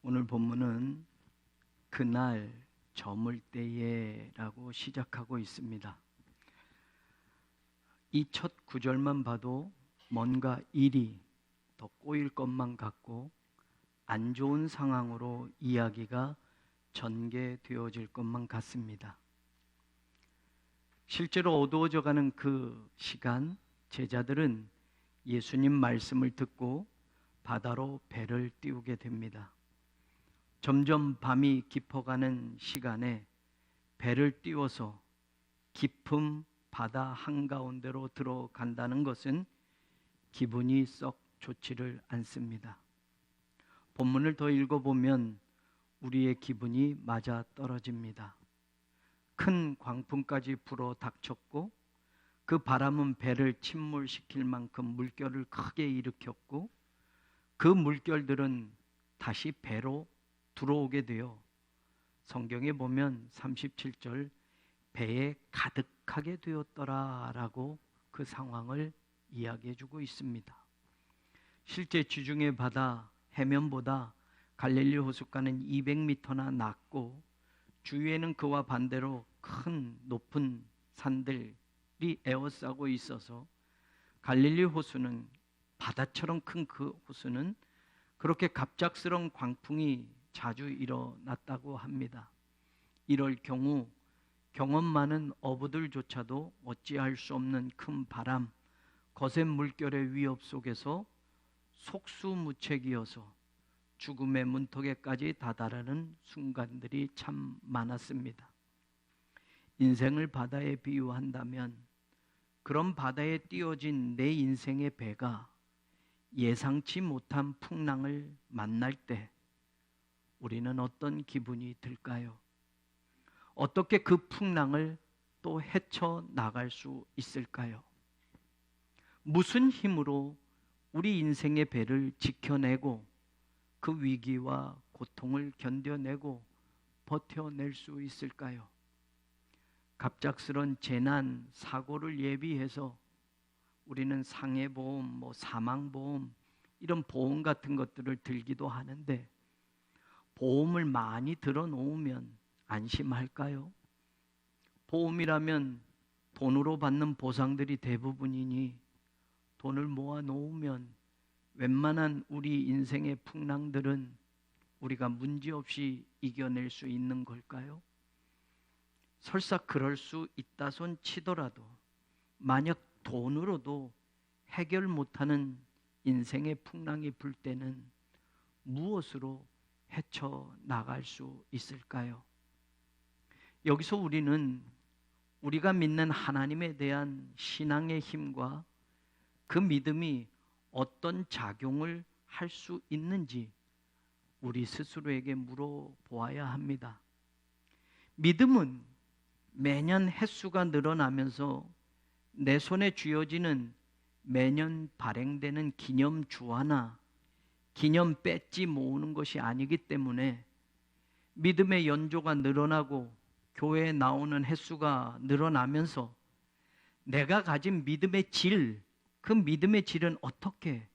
오늘 본문은 그날 저물 때에 라고 시작하고 있습니다. 이 첫 구절만 봐도 뭔가 일이 더 꼬일 것만 같고 안 좋은 상황으로 이야기가 전개되어질 것만 같습니다. 실제로 어두워져 가는 그 시간, 제자들은 예수님 말씀을 듣고 바다로 배를 띄우게 됩니다. 점점 밤이 깊어가는 시간에 배를 띄워서 깊은 바다 한가운데로 들어간다는 것은 기분이 썩 좋지를 않습니다. 본문을 더 읽어보면 우리의 기분이 맞아 떨어집니다. 큰 광풍까지 불어 닥쳤고 그 바람은 배를 침몰시킬 만큼 물결을 크게 일으켰고 그 물결들은 다시 배로 들어오게 되어 성경에 보면 37절 배에 가득하게 되었더라라고 그 상황을 이야기해 주고 있습니다. 실제 지중해 바다 해면보다 갈릴리 호숫가는 200m나 낮고 주위에는 그와 반대로 큰 높은 산들이 에워싸고 있어서 갈릴리 호수는 바다처럼 큰 그 호수는 그렇게 갑작스러운 광풍이 자주 일어났다고 합니다. 이럴 경우 경험 많은 어부들조차도 어찌할 수 없는 큰 바람, 거센 물결의 위협 속에서 속수무책이어서 죽음의 문턱에까지 다다르는 순간들이 참 많았습니다. 인생을 바다에 비유한다면 그런 바다에 띄워진 내 인생의 배가 예상치 못한 풍랑을 만날 때 우리는 어떤 기분이 들까요? 어떻게 그 풍랑을 또 헤쳐나갈 수 있을까요? 무슨 힘으로 우리 인생의 배를 지켜내고 그 위기와 고통을 견뎌내고 버텨낼 수 있을까요? 갑작스런 재난, 사고를 예비해서 우리는 상해보험, 사망보험 이런 보험 같은 것들을 들기도 하는데 보험을 많이 들어놓으면 안심할까요? 보험이라면 돈으로 받는 보상들이 대부분이니 돈을 모아놓으면 웬만한 우리 인생의 풍랑들은 우리가 문제없이 이겨낼 수 있는 걸까요? 설사 그럴 수 있다손 치더라도 만약 돈으로도 해결 못하는 인생의 풍랑이 불 때는 무엇으로 헤쳐나갈 수 있을까요? 여기서 우리는 우리가 믿는 하나님에 대한 신앙의 힘과 그 믿음이 어떤 작용을 할 수 있는지 우리 스스로에게 물어보아야 합니다. 믿음은 매년 횟수가 늘어나면서 내 손에 쥐어지는 매년 발행되는 기념 주화나 기념 배지 모으는 것이 아니기 때문에 믿음의 연조가 늘어나고 교회에 나오는 횟수가 늘어나면서 내가 가진 믿음의 질, 그 믿음의 질은 어떻게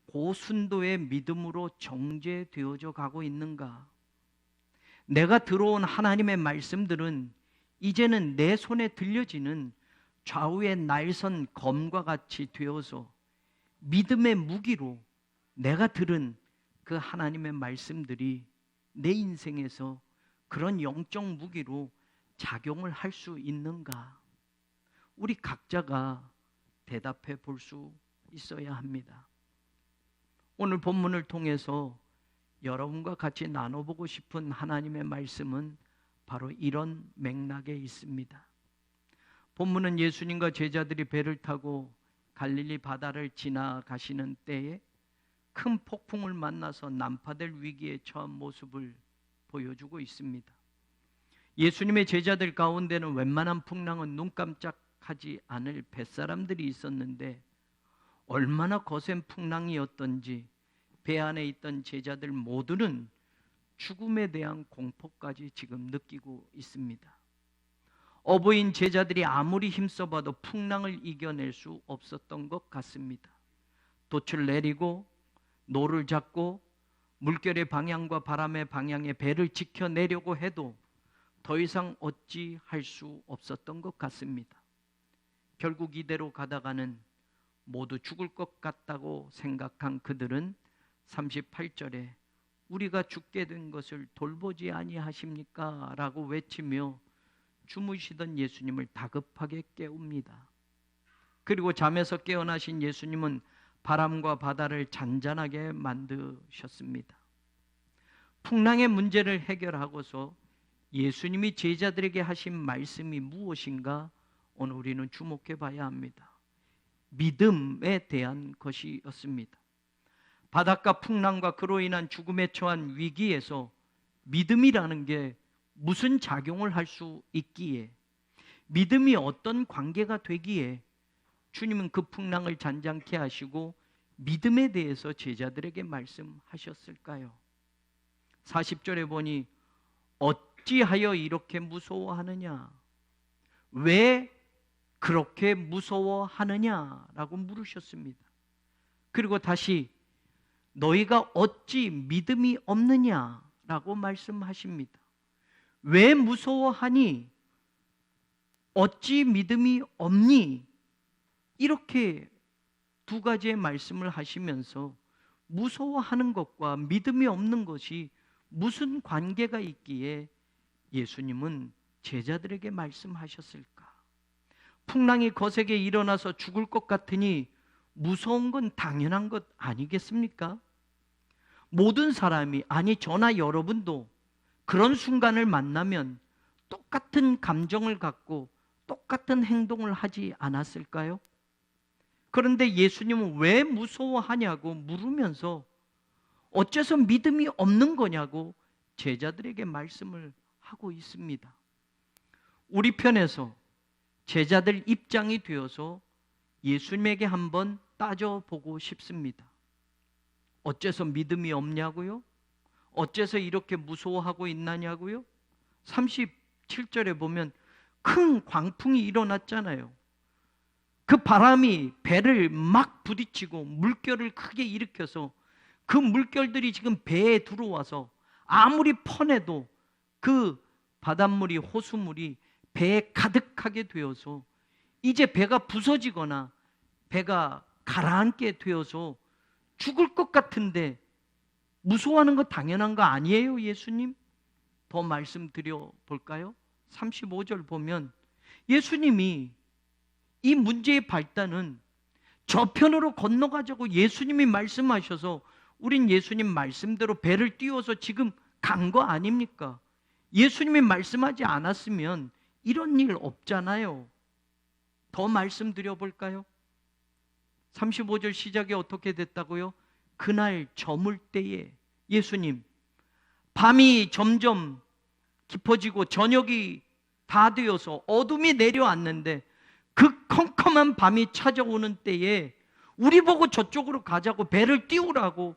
고순도의 믿음으로 정제되어져 가고 있는가? 내가 들어온 하나님의 말씀들은 이제는 내 손에 들려지는 좌우의 날선 검과 같이 되어서 믿음의 무기로 내가 들은 그 하나님의 말씀들이 내 인생에서 그런 영적 무기로 작용을 할 수 있는가? 우리 각자가 대답해 볼 수 있어야 합니다. 오늘 본문을 통해서 여러분과 같이 나눠보고 싶은 하나님의 말씀은 바로 이런 맥락에 있습니다. 본문은 예수님과 제자들이 배를 타고 갈릴리 바다를 지나가시는 때에 큰 폭풍을 만나서 난파될 위기에 처한 모습을 보여주고 있습니다. 예수님의 제자들 가운데는 웬만한 풍랑은 눈 깜짝하지 않을 뱃사람들이 있었는데 얼마나 거센 풍랑이었던지 배 안에 있던 제자들 모두는 죽음에 대한 공포까지 지금 느끼고 있습니다. 어부인 제자들이 아무리 힘써봐도 풍랑을 이겨낼 수 없었던 것 같습니다. 돛을 내리고 노를 잡고 물결의 방향과 바람의 방향에 배를 지켜내려고 해도 더 이상 어찌할 수 없었던 것 같습니다. 결국 이대로 가다가는 모두 죽을 것 같다고 생각한 그들은 38절에 우리가 죽게 된 것을 돌보지 아니하십니까? 라고 외치며 주무시던 예수님을 다급하게 깨웁니다. 그리고 잠에서 깨어나신 예수님은 바람과 바다를 잔잔하게 만드셨습니다. 풍랑의 문제를 해결하고서 예수님이 제자들에게 하신 말씀이 무엇인가 오늘 우리는 주목해 봐야 합니다. 믿음에 대한 것이었습니다. 바닷가 풍랑과 그로 인한 죽음에 처한 위기에서 믿음이라는 게 무슨 작용을 할 수 있기에, 믿음이 어떤 관계가 되기에 주님은 그 풍랑을 잔잔케 하시고 믿음에 대해서 제자들에게 말씀하셨을까요? 40절에 보니 어찌하여 이렇게 무서워하느냐? 왜 그렇게 무서워하느냐라고 물으셨습니다. 그리고 다시 너희가 어찌 믿음이 없느냐라고 말씀하십니다. 왜 무서워하니? 어찌 믿음이 없니? 이렇게 두 가지의 말씀을 하시면서 무서워하는 것과 믿음이 없는 것이 무슨 관계가 있기에 예수님은 제자들에게 말씀하셨을까? 풍랑이 거세게 일어나서 죽을 것 같으니 무서운 건 당연한 것 아니겠습니까? 모든 사람이, 아니 저나 여러분도 그런 순간을 만나면 똑같은 감정을 갖고 똑같은 행동을 하지 않았을까요? 그런데 예수님은 왜 무서워하냐고 물으면서 어째서 믿음이 없는 거냐고 제자들에게 말씀을 하고 있습니다. 우리 편에서 제자들 입장이 되어서 예수님에게 한번 따져보고 싶습니다. 어째서 믿음이 없냐고요? 어째서 이렇게 무서워하고 있나냐고요? 37절에 보면 큰 광풍이 일어났잖아요. 그 바람이 배를 막 부딪히고 물결을 크게 일으켜서 그 물결들이 지금 배에 들어와서 아무리 퍼내도 그 바닷물이, 호수물이 배에 가득하게 되어서 이제 배가 부서지거나 배가 가라앉게 되어서 죽을 것 같은데 무서워하는 거 당연한 거 아니에요, 예수님? 더 말씀드려 볼까요? 35절 보면 예수님이 이 문제의 발단은 저편으로 건너가자고 예수님이 말씀하셔서 우린 예수님 말씀대로 배를 띄워서 지금 간 거 아닙니까? 예수님이 말씀하지 않았으면 이런 일 없잖아요. 더 말씀드려 볼까요? 35절 시작이 어떻게 됐다고요? 그날 저물 때에 예수님, 밤이 점점 깊어지고 저녁이 다 되어서 어둠이 내려왔는데 그 컴컴한 밤이 찾아오는 때에 우리 보고 저쪽으로 가자고 배를 띄우라고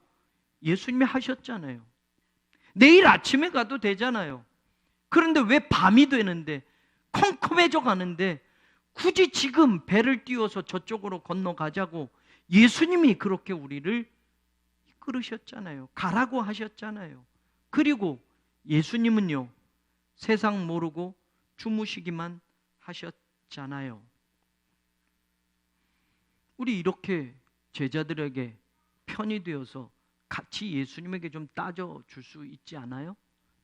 예수님이 하셨잖아요. 내일 아침에 가도 되잖아요. 그런데 왜 밤이 되는데, 컴컴해져 가는데 굳이 지금 배를 띄워서 저쪽으로 건너가자고 예수님이 그렇게 우리를 이끌으셨잖아요. 가라고 하셨잖아요. 그리고 예수님은요, 세상 모르고 주무시기만 하셨잖아요. 우리 이렇게 제자들에게 편이 되어서 같이 예수님에게 좀 따져줄 수 있지 않아요?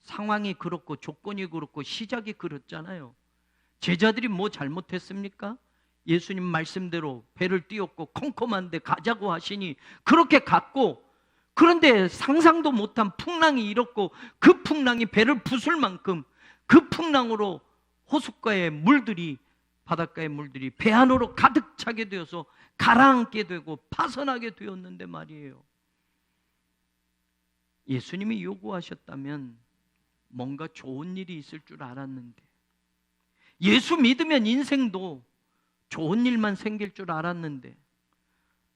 상황이 그렇고 조건이 그렇고 시작이 그렇잖아요. 제자들이 뭐 잘못했습니까? 예수님 말씀대로 배를 띄웠고 컴컴한데 가자고 하시니 그렇게 갔고, 그런데 상상도 못한 풍랑이 일었고 그 풍랑이 배를 부술 만큼 그 풍랑으로 호숫가의 물들이, 바닷가의 물들이 배 안으로 가득 차게 되어서 가라앉게 되고 파선하게 되었는데 말이에요. 예수님이 요구하셨다면 뭔가 좋은 일이 있을 줄 알았는데, 예수 믿으면 인생도 좋은 일만 생길 줄 알았는데,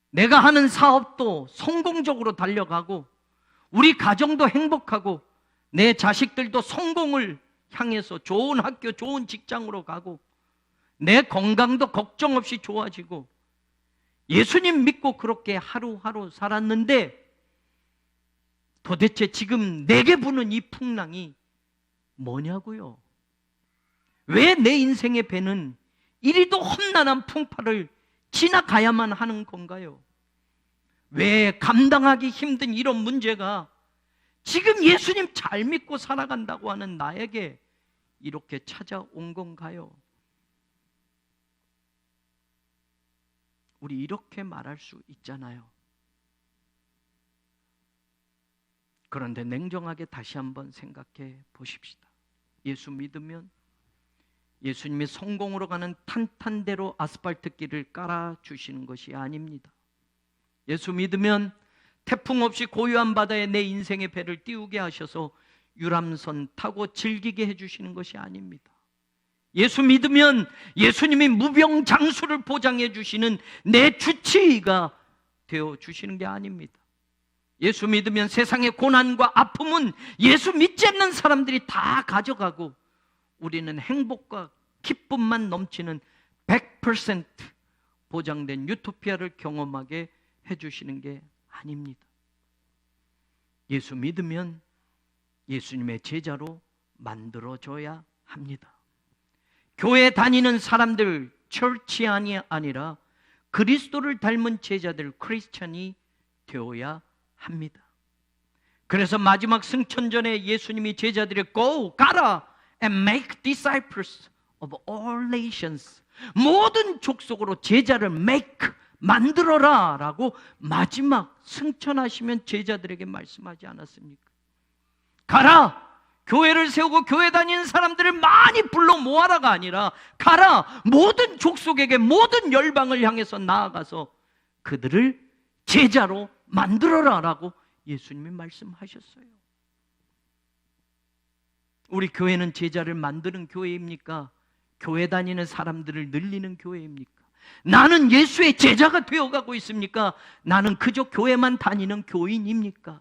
내가 하는 사업도 성공적으로 달려가고 우리 가정도 행복하고 내 자식들도 성공을 향해서 좋은 학교, 좋은 직장으로 가고 내 건강도 걱정 없이 좋아지고 예수님 믿고 그렇게 하루하루 살았는데 도대체 지금 내게 부는 이 풍랑이 뭐냐고요? 왜 내 인생의 배는 이리도 험난한 풍파를 지나가야만 하는 건가요? 왜 감당하기 힘든 이런 문제가 지금 예수님 잘 믿고 살아간다고 하는 나에게 이렇게 찾아온 건가요? 우리 이렇게 말할 수 있잖아요. 그런데 냉정하게 다시 한번 생각해 보십시다. 예수 믿으면 예수님이 성공으로 가는 탄탄대로 아스팔트 길을 깔아주시는 것이 아닙니다. 예수 믿으면 태풍 없이 고요한 바다에 내 인생의 배를 띄우게 하셔서 유람선 타고 즐기게 해주시는 것이 아닙니다. 예수 믿으면 예수님이 무병장수를 보장해 주시는 내 주치의가 되어주시는 게 아닙니다. 예수 믿으면 세상의 고난과 아픔은 예수 믿지 않는 사람들이 다 가져가고 우리는 행복과 기쁨만 넘치는 100% 보장된 유토피아를 경험하게 해주시는 게 아닙니다. 예수 믿으면 예수님의 제자로 만들어줘야 합니다. 교회 다니는 사람들, 철치안이 아니라 그리스도를 닮은 제자들, 크리스찬이 되어야 합니다. 그래서 마지막 승천전에 예수님이 제자들의 Go, 가라 and make disciples of all nations, 모든 족속으로 제자를 make, 만들어라 라고 마지막 승천하시면 제자들에게 말씀하지 않았습니까? 가라! 교회를 세우고 교회 다니는 사람들을 많이 불러 모아라가 아니라 가라! 모든 족속에게 모든 열방을 향해서 나아가서 그들을 제자로 만들어라 라고 예수님이 말씀하셨어요. 우리 교회는 제자를 만드는 교회입니까? 교회 다니는 사람들을 늘리는 교회입니까? 나는 예수의 제자가 되어가고 있습니까? 나는 그저 교회만 다니는 교인입니까?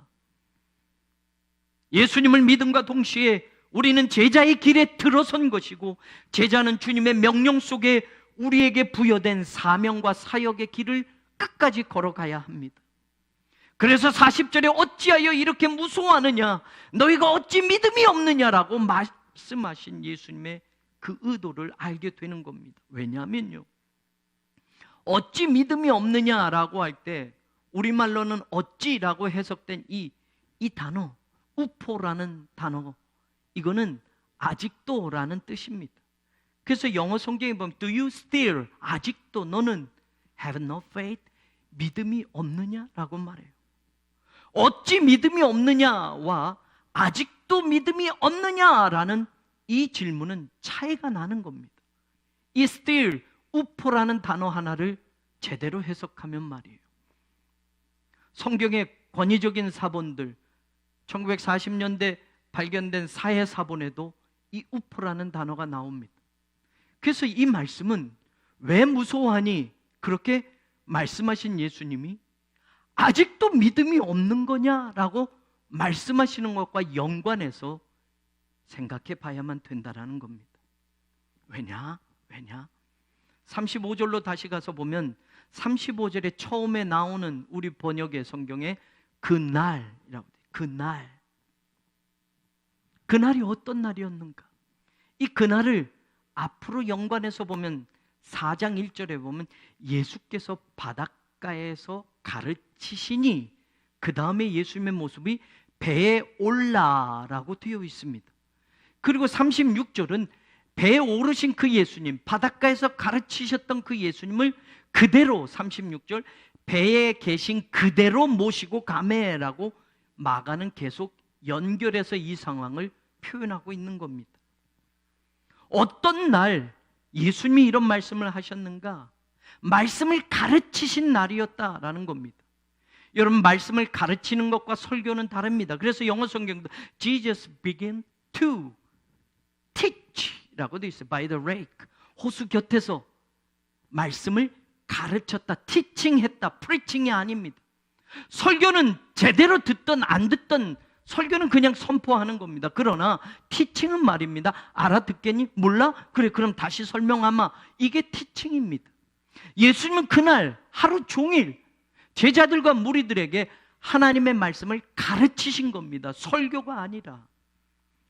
예수님을 믿음과 동시에 우리는 제자의 길에 들어선 것이고, 제자는 주님의 명령 속에 우리에게 부여된 사명과 사역의 길을 끝까지 걸어가야 합니다. 그래서 40절에 어찌하여 이렇게 무서워하느냐, 너희가 어찌 믿음이 없느냐라고 말씀하신 예수님의 그 의도를 알게 되는 겁니다. 왜냐하면요, 어찌 믿음이 없느냐라고 할 때 우리말로는 어찌라고 해석된 이 단어, 우포라는 단어, 이거는 아직도라는 뜻입니다. 그래서 영어 성경에 보면 Do you still, 아직도 너는 have no faith, 믿음이 없느냐라고 말해요. 어찌 믿음이 없느냐와 아직도 믿음이 없느냐라는 이 질문은 차이가 나는 겁니다. 이 still, 우포라는 단어 하나를 제대로 해석하면 말이에요, 성경의 권위적인 사본들, 1940년대 발견된 사회 사본에도 이 우포라는 단어가 나옵니다. 그래서 이 말씀은 왜 무서워하니 그렇게 말씀하신 예수님이 아직도 믿음이 없는 거냐라고 말씀하시는 것과 연관해서 생각해 봐야만 된다라는 겁니다. 왜냐? 35절로 다시 가서 보면 35절에 처음에 나오는 우리 번역의 성경에 그날이라고 돼요. 그날이 어떤 날이었는가? 이 그날을 앞으로 연관해서 보면 4장 1절에 보면 예수께서 바닷가에서 가르치시니 그 다음에 예수님의 모습이 배에 올라라고 되어 있습니다. 그리고 36절은 배에 오르신 그 예수님, 바닷가에서 가르치셨던 그 예수님을 그대로 36절 배에 계신 그대로 모시고 가매라고 마가는 계속 연결해서 이 상황을 표현하고 있는 겁니다. 어떤 날 예수님이 이런 말씀을 하셨는가? 말씀을 가르치신 날이었다라는 겁니다. 여러분, 말씀을 가르치는 것과 설교는 다릅니다. 그래서 영어 성경도 Jesus began to teach 라고 되어 있어요. By the lake, 호수 곁에서 말씀을 가르쳤다, teaching했다, preaching이 아닙니다. 설교는 제대로 듣든 안 듣든 설교는 그냥 선포하는 겁니다. 그러나 teaching은 말입니다, 알아듣겠니? 몰라? 그래, 그럼 다시 설명하마. 이게 teaching입니다. 예수님은 그날 하루 종일 제자들과 무리들에게 하나님의 말씀을 가르치신 겁니다. 설교가 아니라.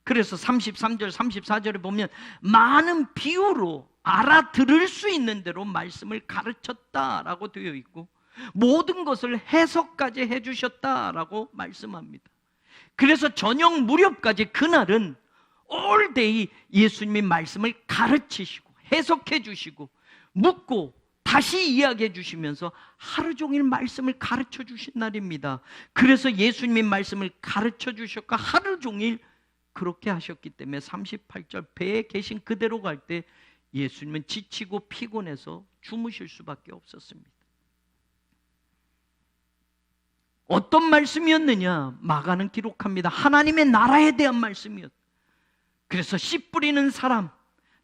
그래서 33절, 34절에 보면 많은 비유로 알아들을 수 있는 대로 말씀을 가르쳤다라고 되어 있고 모든 것을 해석까지 해주셨다라고 말씀합니다. 그래서 저녁 무렵까지 그날은 all day 예수님이 말씀을 가르치시고 해석해 주시고 묻고 다시 이야기해 주시면서 하루 종일 말씀을 가르쳐 주신 날입니다. 그래서 예수님이 말씀을 가르쳐 주셨고 하루 종일 그렇게 하셨기 때문에 38절 배에 계신 그대로 갈 때 예수님은 지치고 피곤해서 주무실 수밖에 없었습니다. 어떤 말씀이었느냐? 마가는 기록합니다. 하나님의 나라에 대한 말씀이었다. 그래서 씨 뿌리는 사람,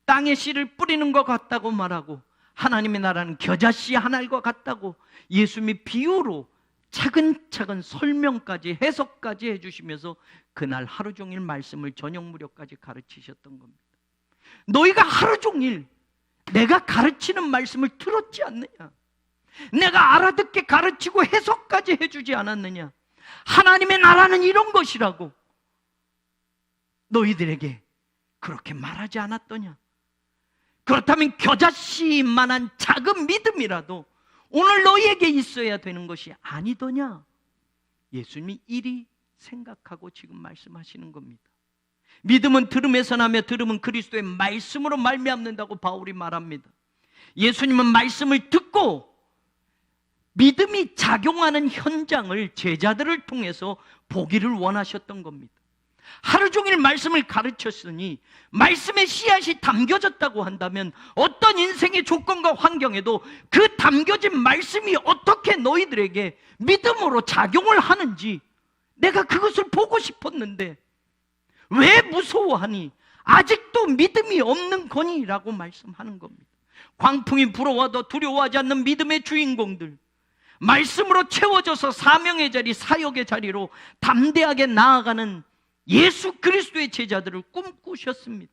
땅에 씨를 뿌리는 것 같다고 말하고 하나님의 나라는 겨자씨 한 알과 같다고 예수님이 비유로 차근차근 설명까지 해석까지 해주시면서 그날 하루 종일 말씀을 저녁 무렵까지 가르치셨던 겁니다. 너희가 하루 종일 내가 가르치는 말씀을 들었지 않느냐? 내가 알아듣게 가르치고 해석까지 해주지 않았느냐? 하나님의 나라는 이런 것이라고 너희들에게 그렇게 말하지 않았더냐? 그렇다면 겨자씨만한 작은 믿음이라도 오늘 너희에게 있어야 되는 것이 아니더냐? 예수님이 이리 생각하고 지금 말씀하시는 겁니다. 믿음은 들음에서 나며 들음은 그리스도의 말씀으로 말미암는다고 바울이 말합니다. 예수님은 말씀을 듣고 믿음이 작용하는 현장을 제자들을 통해서 보기를 원하셨던 겁니다. 하루 종일 말씀을 가르쳤으니 말씀의 씨앗이 담겨졌다고 한다면 어떤 인생의 조건과 환경에도 그 담겨진 말씀이 어떻게 너희들에게 믿음으로 작용을 하는지 내가 그것을 보고 싶었는데 왜 무서워하니? 아직도 믿음이 없는 거니? 라고 말씀하는 겁니다. 광풍이 불어와도 두려워하지 않는 믿음의 주인공들, 말씀으로 채워져서 사명의 자리, 사역의 자리로 담대하게 나아가는 예수 그리스도의 제자들을 꿈꾸셨습니다.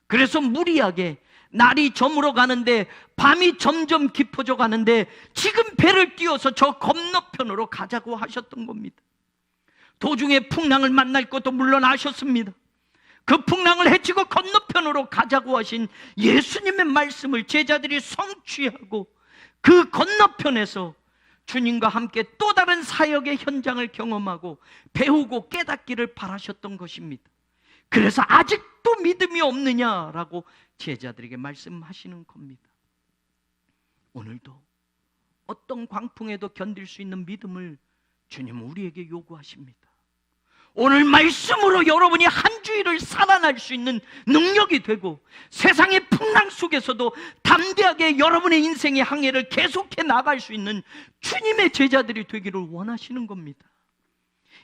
그래서 무리하게 날이 저물어 가는데 밤이 점점 깊어져 가는데 지금 배를 띄워서 저 건너편으로 가자고 하셨던 겁니다. 도중에 풍랑을 만날 것도 물론 아셨습니다. 그 풍랑을 헤치고 건너편으로 가자고 하신 예수님의 말씀을 제자들이 성취하고 그 건너편에서 주님과 함께 또 다른 사역의 현장을 경험하고 배우고 깨닫기를 바라셨던 것입니다. 그래서 아직도 믿음이 없느냐라고 제자들에게 말씀하시는 겁니다. 오늘도 어떤 광풍에도 견딜 수 있는 믿음을 주님은 우리에게 요구하십니다. 오늘 말씀으로 여러분이 한 주일을 살아날 수 있는 능력이 되고 세상의 풍랑 속에서도 담대하게 여러분의 인생의 항해를 계속해 나갈 수 있는 주님의 제자들이 되기를 원하시는 겁니다.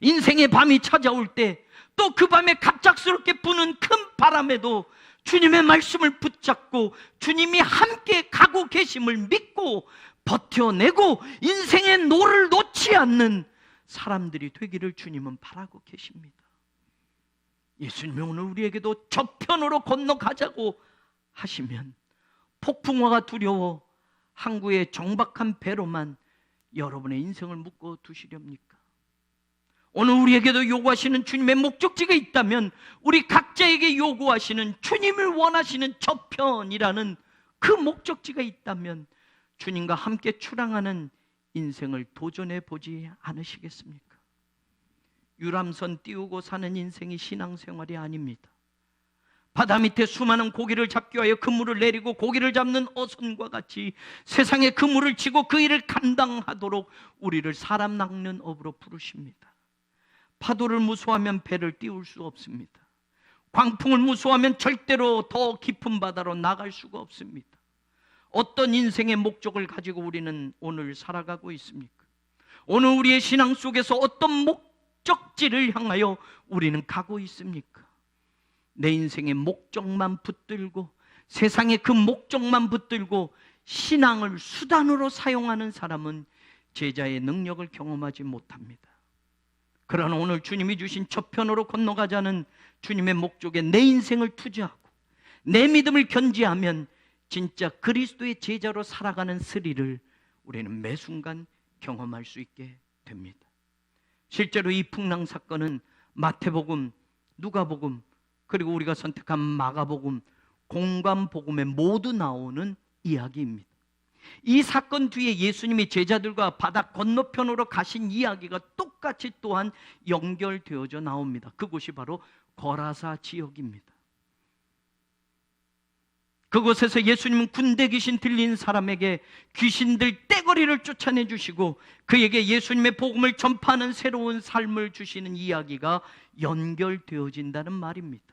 인생의 밤이 찾아올 때 또 그 밤에 갑작스럽게 부는 큰 바람에도 주님의 말씀을 붙잡고 주님이 함께 가고 계심을 믿고 버텨내고 인생의 노를 놓지 않는 사람들이 되기를 주님은 바라고 계십니다. 예수님이 오늘 우리에게도 저편으로 건너가자고 하시면 폭풍화가 두려워 항구의 정박한 배로만 여러분의 인생을 묶어 두시렵니까? 오늘 우리에게도 요구하시는 주님의 목적지가 있다면 우리 각자에게 요구하시는 주님을 원하시는 저편이라는 그 목적지가 있다면 주님과 함께 출항하는 인생을 도전해 보지 않으시겠습니까? 유람선 띄우고 사는 인생이 신앙생활이 아닙니다. 바다 밑에 수많은 고기를 잡기 위하여 그물을 내리고 고기를 잡는 어선과 같이 세상에 그물을 치고 그 일을 감당하도록 우리를 사람 낚는 업으로 부르십니다. 파도를 무서워하면 배를 띄울 수 없습니다. 광풍을 무서워하면 절대로 더 깊은 바다로 나갈 수가 없습니다. 어떤 인생의 목적을 가지고 우리는 오늘 살아가고 있습니까? 오늘 우리의 신앙 속에서 어떤 목적지를 향하여 우리는 가고 있습니까? 내 인생의 목적만 붙들고 세상의 그 목적만 붙들고 신앙을 수단으로 사용하는 사람은 제자의 능력을 경험하지 못합니다. 그러나 오늘 주님이 주신 저편으로 건너가자는 주님의 목적에 내 인생을 투자하고 내 믿음을 견지하면 진짜 그리스도의 제자로 살아가는 스릴을 우리는 매 순간 경험할 수 있게 됩니다. 실제로 이 풍랑 사건은 마태복음, 누가복음, 그리고 우리가 선택한 마가복음, 공관복음에 모두 나오는 이야기입니다. 이 사건 뒤에 예수님이 제자들과 바다 건너편으로 가신 이야기가 똑같이 또한 연결되어져 나옵니다. 그곳이 바로 거라사 지역입니다. 그곳에서 예수님은 군대 귀신 들린 사람에게 귀신들 떼거리를 쫓아내 주시고 그에게 예수님의 복음을 전파하는 새로운 삶을 주시는 이야기가 연결되어진다는 말입니다.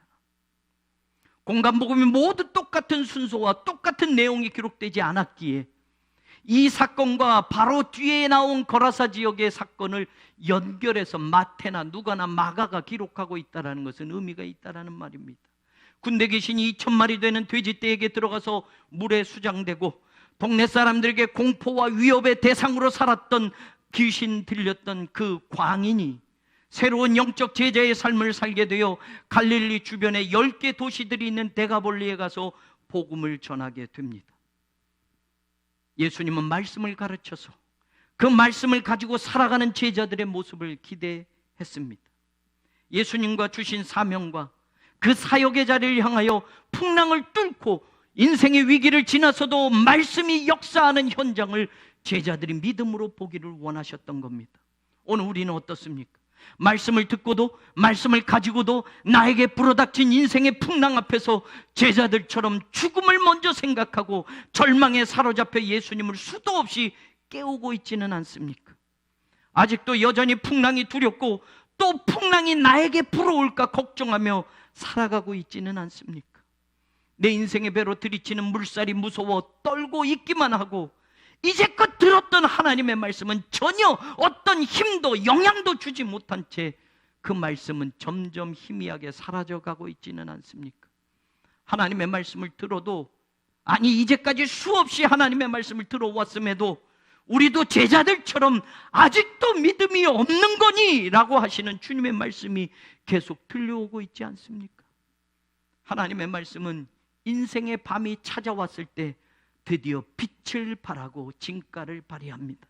공관복음이 모두 똑같은 순서와 똑같은 내용이 기록되지 않았기에 이 사건과 바로 뒤에 나온 거라사 지역의 사건을 연결해서 마태나 누가나 마가가 기록하고 있다는 것은 의미가 있다는 말입니다. 군대 귀신이 2,000마리 되는 돼지떼에게 들어가서 물에 수장되고 동네 사람들에게 공포와 위협의 대상으로 살았던 귀신 들렸던 그 광인이 새로운 영적 제자의 삶을 살게 되어 갈릴리 주변에 10개 도시들이 있는 데가볼리에 가서 복음을 전하게 됩니다. 예수님은 말씀을 가르쳐서 그 말씀을 가지고 살아가는 제자들의 모습을 기대했습니다. 예수님과 주신 사명과 그 사역의 자리를 향하여 풍랑을 뚫고 인생의 위기를 지나서도 말씀이 역사하는 현장을 제자들이 믿음으로 보기를 원하셨던 겁니다. 오늘 우리는 어떻습니까? 말씀을 듣고도 말씀을 가지고도 나에게 불어닥친 인생의 풍랑 앞에서 제자들처럼 죽음을 먼저 생각하고 절망에 사로잡혀 예수님을 수도 없이 깨우고 있지는 않습니까? 아직도 여전히 풍랑이 두렵고 또 풍랑이 나에게 불어올까 걱정하며 살아가고 있지는 않습니까? 내 인생의 배로 들이치는 물살이 무서워 떨고 있기만 하고 이제껏 들었던 하나님의 말씀은 전혀 어떤 힘도 영향도 주지 못한 채 그 말씀은 점점 희미하게 사라져가고 있지는 않습니까? 하나님의 말씀을 들어도 아니 이제까지 수없이 하나님의 말씀을 들어왔음에도 우리도 제자들처럼 아직도 믿음이 없는 거니? 라고 하시는 주님의 말씀이 계속 들려오고 있지 않습니까? 하나님의 말씀은 인생의 밤이 찾아왔을 때 드디어 빛을 발하고 진가를 발휘합니다.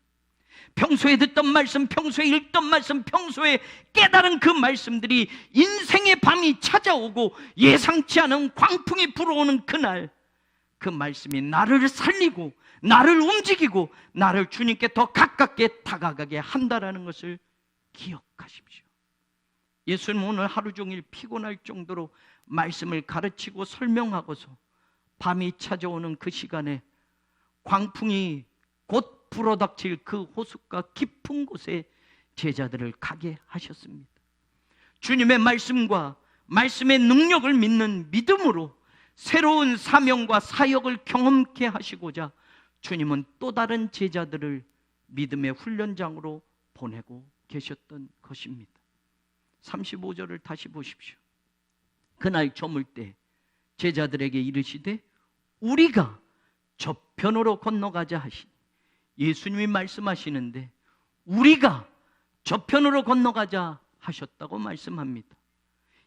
평소에 듣던 말씀, 평소에 읽던 말씀, 평소에 깨달은 그 말씀들이 인생의 밤이 찾아오고 예상치 않은 광풍이 불어오는 그날 그 말씀이 나를 살리고 나를 움직이고 나를 주님께 더 가깝게 다가가게 한다라는 것을 기억하십시오. 예수님 오늘 하루 종일 피곤할 정도로 말씀을 가르치고 설명하고서 밤이 찾아오는 그 시간에 광풍이 곧 불어닥칠 그 호숫가 깊은 곳에 제자들을 가게 하셨습니다. 주님의 말씀과 말씀의 능력을 믿는 믿음으로 새로운 사명과 사역을 경험케 하시고자 주님은 또 다른 제자들을 믿음의 훈련장으로 보내고 계셨던 것입니다. 35절을 다시 보십시오. 그날 저물 때 제자들에게 이르시되 우리가 저편으로 건너가자 하시니 예수님이 말씀하시는데 우리가 저편으로 건너가자 하셨다고 말씀합니다.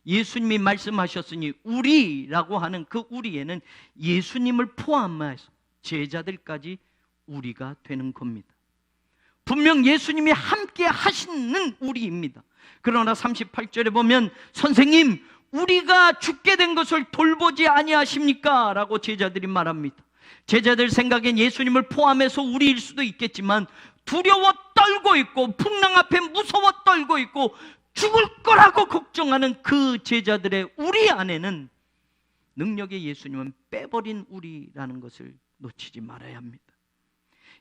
예수님이 말씀하셨으니 우리라고 하는 그 우리에는 예수님을 포함해서 제자들까지 우리가 되는 겁니다. 분명 예수님이 함께 하시는 우리입니다. 그러나 38절에 보면 선생님 우리가 죽게 된 것을 돌보지 아니하십니까? 라고 제자들이 말합니다. 제자들 생각엔 예수님을 포함해서 우리일 수도 있겠지만 두려워 떨고 있고 풍랑 앞에 무서워 떨고 있고 죽을 거라고 걱정하는 그 제자들의 우리 안에는 능력의 예수님은 빼버린 우리라는 것을 놓치지 말아야 합니다.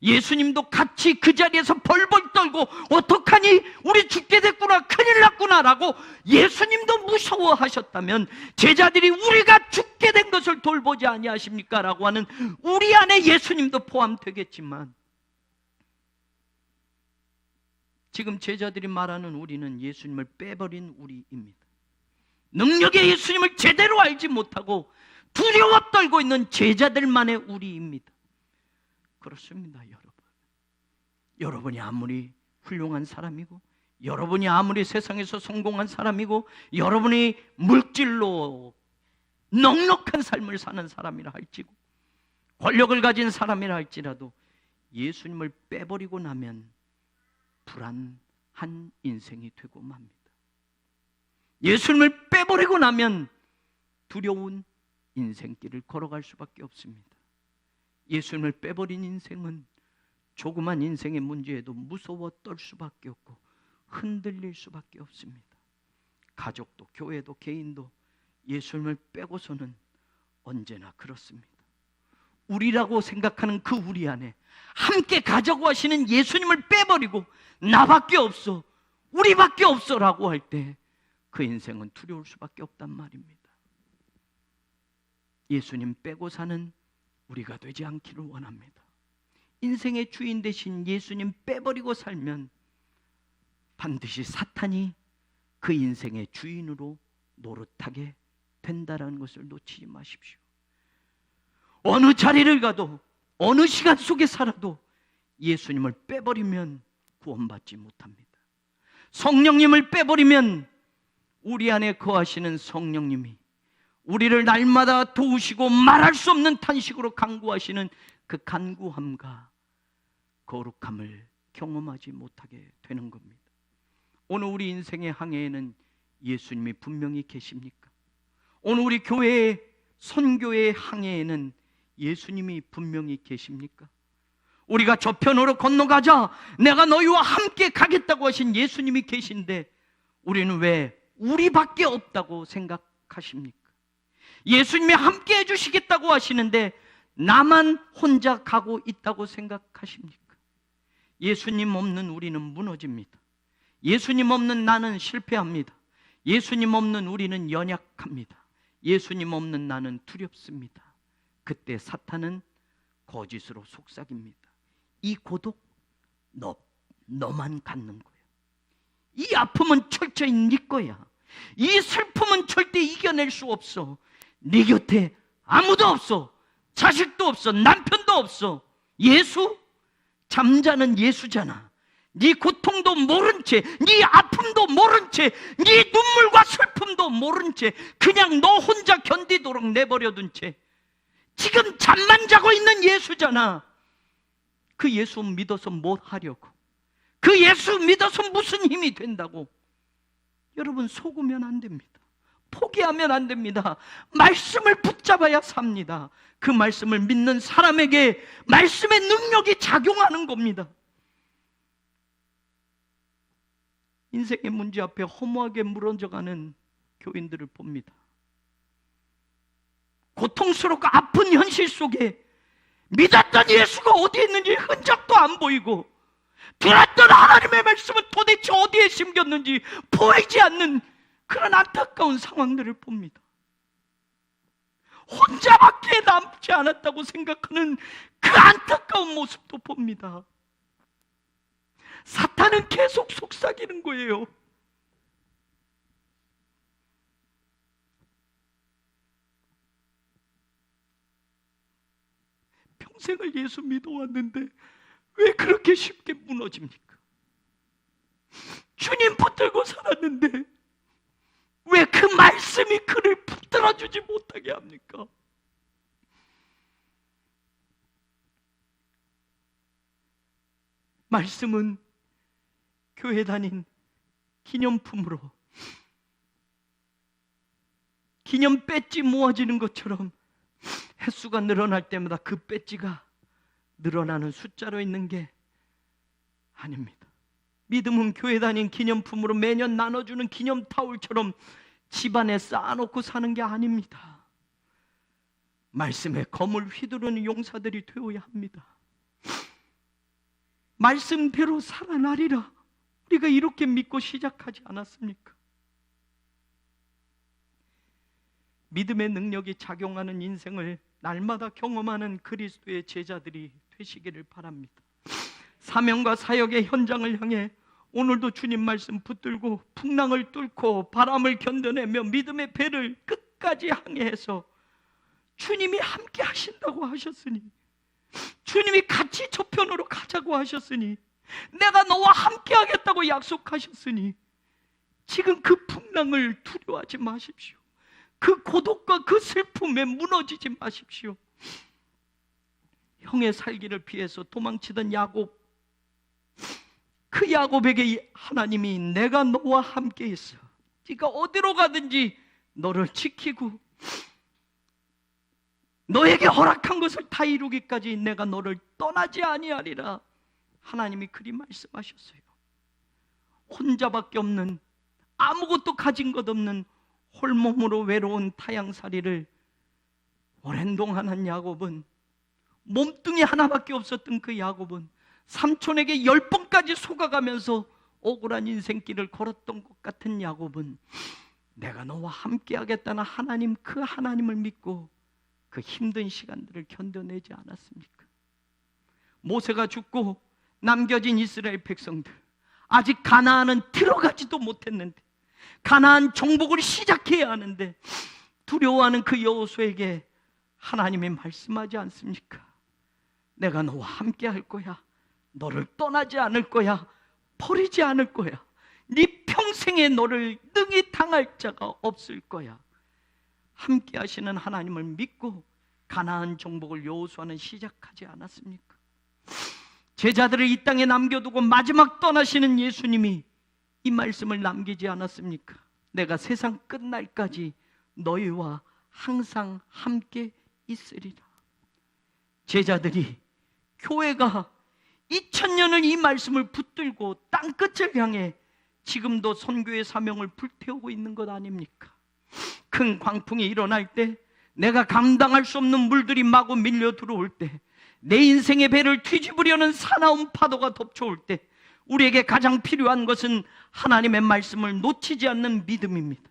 예수님도 같이 그 자리에서 벌벌 떨고 어떡하니 우리 죽게 됐구나 큰일 났구나 라고 예수님도 무서워하셨다면 제자들이 우리가 죽게 된 것을 돌보지 아니하십니까? 라고 하는 우리 안에 예수님도 포함되겠지만 지금 제자들이 말하는 우리는 예수님을 빼버린 우리입니다. 능력의 예수님을 제대로 알지 못하고 두려워 떨고 있는 제자들만의 우리입니다. 그렇습니다, 여러분. 여러분이 아무리 훌륭한 사람이고 여러분이 아무리 세상에서 성공한 사람이고 여러분이 물질로 넉넉한 삶을 사는 사람이라 할지고 권력을 가진 사람이라 할지라도 예수님을 빼버리고 나면 한 인생이 되고 맙니다. 예수님을 빼버리고 나면 두려운 인생길을 걸어갈 수밖에 없습니다. 예수님을 빼버린 인생은 조그만 인생의 문제에도 무서워 떨 수밖에 없고 흔들릴 수밖에 없습니다. 가족도 교회도 개인도 예수님을 빼고서는 언제나 그렇습니다. 우리라고 생각하는 그 우리 안에 함께 가자고 하시는 예수님을 빼버리고 나밖에 없어, 우리밖에 없어라고 할 때 그 인생은 두려울 수밖에 없단 말입니다. 예수님 빼고 사는 우리가 되지 않기를 원합니다. 인생의 주인 대신 예수님 빼버리고 살면 반드시 사탄이 그 인생의 주인으로 노릇하게 된다는 것을 놓치지 마십시오. 어느 자리를 가도 어느 시간 속에 살아도 예수님을 빼버리면 구원받지 못합니다. 성령님을 빼버리면 우리 안에 거하시는 성령님이 우리를 날마다 도우시고 말할 수 없는 탄식으로 간구하시는 그 간구함과 거룩함을 경험하지 못하게 되는 겁니다. 오늘 우리 인생의 항해에는 예수님이 분명히 계십니까? 오늘 우리 교회의 선교의 항해에는 예수님이 분명히 계십니까? 우리가 저편으로 건너가자, 내가 너희와 함께 가겠다고 하신 예수님이 계신데 우리는 왜 우리밖에 없다고 생각하십니까? 예수님이 함께 해주시겠다고 하시는데 나만 혼자 가고 있다고 생각하십니까? 예수님 없는 우리는 무너집니다. 예수님 없는 나는 실패합니다. 예수님 없는 우리는 연약합니다. 예수님 없는 나는 두렵습니다. 그때 사탄은 거짓으로 속삭입니다. 이 고독 너만 갖는 거야. 이 아픔은 철저히 네 거야. 이 슬픔은 절대 이겨낼 수 없어. 네 곁에 아무도 없어. 자식도 없어. 남편도 없어. 예수? 잠자는 예수잖아. 네 고통도 모른 채, 네 아픔도 모른 채, 네 눈물과 슬픔도 모른 채 그냥 너 혼자 견디도록 내버려둔 채 지금 잠만 자고 있는 예수잖아. 그 예수 믿어서 뭐 하려고? 그 예수 믿어서 무슨 힘이 된다고? 여러분, 속으면 안 됩니다. 포기하면 안 됩니다. 말씀을 붙잡아야 삽니다. 그 말씀을 믿는 사람에게 말씀의 능력이 작용하는 겁니다. 인생의 문제 앞에 허무하게 무너져가는 교인들을 봅니다. 고통스럽고 아픈 현실 속에 믿었던 예수가 어디에 있는지 흔적도 안 보이고 들었던 하나님의 말씀은 도대체 어디에 심겼는지 보이지 않는 그런 안타까운 상황들을 봅니다. 혼자밖에 남지 않았다고 생각하는 그 안타까운 모습도 봅니다. 사탄은 계속 속삭이는 거예요. 평생을 예수 믿어왔는데 왜 그렇게 쉽게 무너집니까? 주님 붙들고 살았는데 왜 그 말씀이 그를 붙들어주지 못하게 합니까? 말씀은 교회 다닌 기념품으로 기념 배지 모아지는 것처럼 횟수가 늘어날 때마다 그 배지가 늘어나는 숫자로 있는 게 아닙니다. 믿음은 교회 다닌 기념품으로 매년 나눠주는 기념 타올처럼 집안에 쌓아놓고 사는 게 아닙니다. 말씀에 검을 휘두르는 용사들이 되어야 합니다. 말씀대로 살아나리라. 우리가 이렇게 믿고 시작하지 않았습니까? 믿음의 능력이 작용하는 인생을 날마다 경험하는 그리스도의 제자들이 되시기를 바랍니다. 사명과 사역의 현장을 향해 오늘도 주님 말씀 붙들고 풍랑을 뚫고 바람을 견뎌내며 믿음의 배를 끝까지 항해해서 주님이 함께 하신다고 하셨으니, 주님이 같이 저편으로 가자고 하셨으니, 내가 너와 함께 하겠다고 약속하셨으니 지금 그 풍랑을 두려워하지 마십시오. 그 고독과 그 슬픔에 무너지지 마십시오. 형의 살기를 피해서 도망치던 야곱, 그 야곱에게 하나님이 내가 너와 함께 있어. 네가 어디로 가든지 너를 지키고 너에게 허락한 것을 다 이루기까지 내가 너를 떠나지 아니하리라. 하나님이 그리 말씀하셨어요. 혼자밖에 없는, 아무것도 가진 것 없는 홀몸으로 외로운 타향살이를 오랜 동안 한 야곱은, 몸뚱이 하나밖에 없었던 그 야곱은 삼촌에게 10번까지 속아가면서 억울한 인생길을 걸었던 것 같은 야곱은 내가 너와 함께 하겠다는 하나님, 그 하나님을 믿고 그 힘든 시간들을 견뎌내지 않았습니까? 모세가 죽고 남겨진 이스라엘 백성들, 아직 가나안은 들어가지도 못했는데, 가나안 정복을 시작해야 하는데 두려워하는 그 여호수아에게 하나님이 말씀하지 않습니까? 내가 너와 함께 할 거야. 너를 떠나지 않을 거야. 버리지 않을 거야. 네 평생에 너를 능히 당할 자가 없을 거야. 함께 하시는 하나님을 믿고 가나안 정복을 여호수아는 시작하지 않았습니까? 제자들을 이 땅에 남겨두고 마지막 떠나시는 예수님이 이 말씀을 남기지 않았습니까? 내가 세상 끝날까지 너희와 항상 함께 있으리라. 제자들이, 교회가 2000년을 이 말씀을 붙들고 땅끝을 향해 지금도 선교의 사명을 불태우고 있는 것 아닙니까? 큰 광풍이 일어날 때, 내가 감당할 수 없는 물들이 마구 밀려 들어올 때, 내 인생의 배를 뒤집으려는 사나운 파도가 덮쳐올 때, 우리에게 가장 필요한 것은 하나님의 말씀을 놓치지 않는 믿음입니다.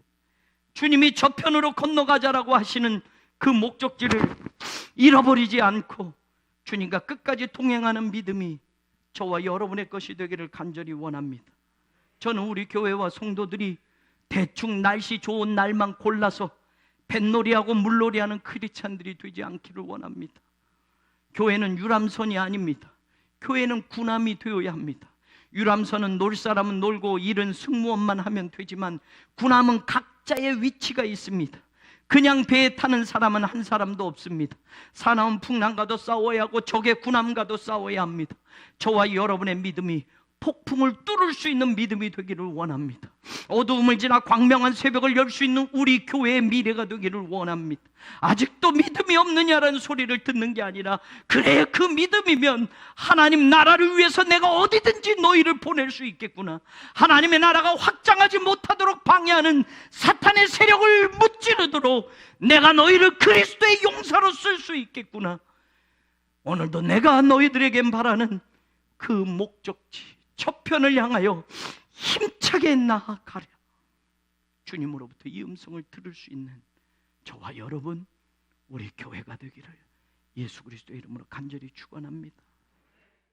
주님이 저편으로 건너가자라고 하시는 그 목적지를 잃어버리지 않고 주님과 끝까지 동행하는 믿음이 저와 여러분의 것이 되기를 간절히 원합니다. 저는 우리 교회와 성도들이 대충 날씨 좋은 날만 골라서 뱃놀이하고 물놀이하는 크리스찬들이 되지 않기를 원합니다. 교회는 유람선이 아닙니다. 교회는 군함이 되어야 합니다. 유람선은 놀 사람은 놀고 일은 승무원만 하면 되지만, 군함은 각자의 위치가 있습니다. 그냥 배에 타는 사람은 한 사람도 없습니다. 사나운 풍랑과도 싸워야 하고 적의 군함과도 싸워야 합니다. 저와 여러분의 믿음이 폭풍을 뚫을 수 있는 믿음이 되기를 원합니다. 어두움을 지나 광명한 새벽을 열 수 있는 우리 교회의 미래가 되기를 원합니다. 아직도 믿음이 없느냐라는 소리를 듣는 게 아니라, 그래, 그 믿음이면 하나님 나라를 위해서 내가 어디든지 너희를 보낼 수 있겠구나. 하나님의 나라가 확장하지 못하도록 방해하는 사탄의 세력을 무찌르도록 내가 너희를 그리스도의 용사로 쓸 수 있겠구나. 오늘도 내가 너희들에게 바라는 그 목적지, 저편을 향하여 힘차게 나아가려. 주님으로부터 이 음성을 들을 수 있는 저와 여러분, 우리 교회가 되기를 예수 그리스도의 이름으로 간절히 축원합니다.